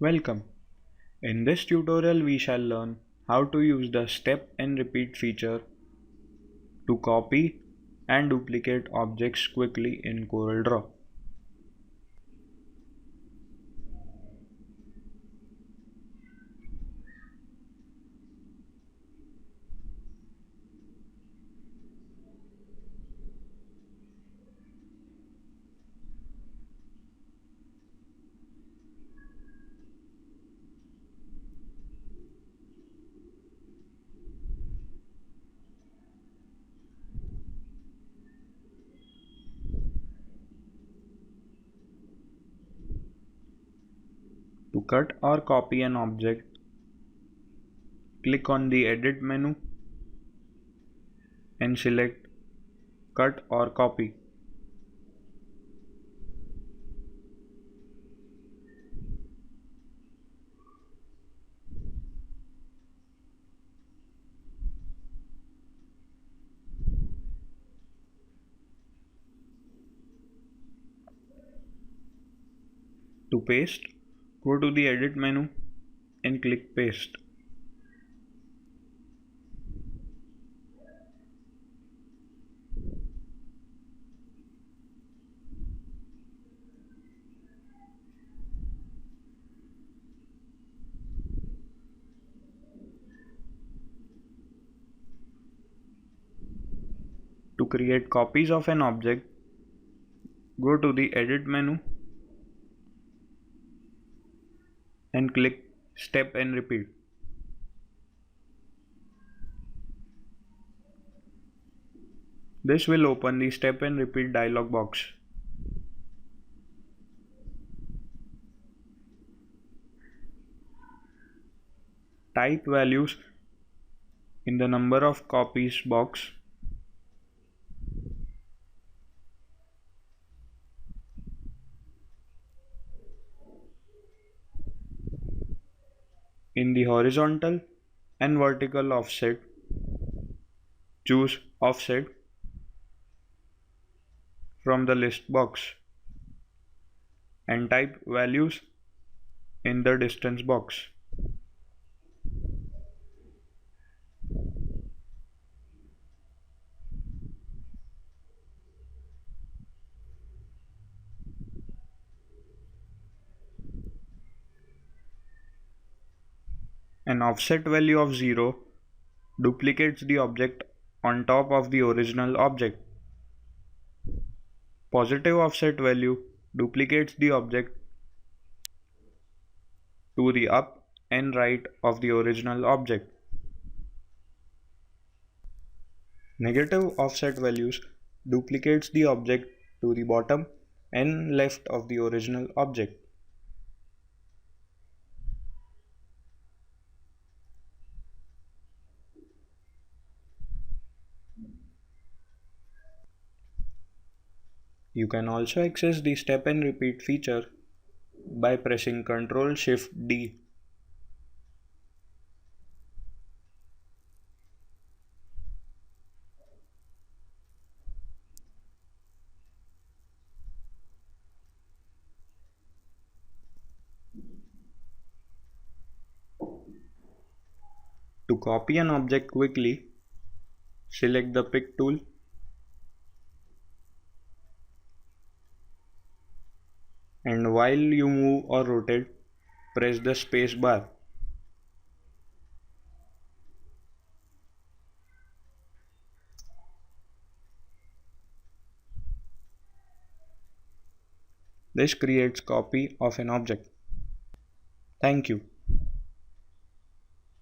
Welcome. In this tutorial we shall learn how to use the step and repeat feature to copy and duplicate objects quickly in Coreldraw. To cut or copy an object, click on the Edit menu and select Cut or Copy. To paste, go to the Edit menu and click Paste. To create copies of an object, go to the Edit menu and click Step and Repeat. This will open the Step and Repeat dialog box. Type values in the number of copies box. In the horizontal and vertical offset, choose Offset from the list box and type values in the distance box. An offset value of 0 duplicates the object on top of the original object. Positive offset value duplicates the object to the up and right of the original object. Negative offset values duplicates the object to the bottom and left of the original object. You can also access the step and repeat feature by pressing Ctrl+Shift+D. To copy an object quickly, select the Pick tool and while you move or rotate, press the space bar. This creates copy of an object. Thank you.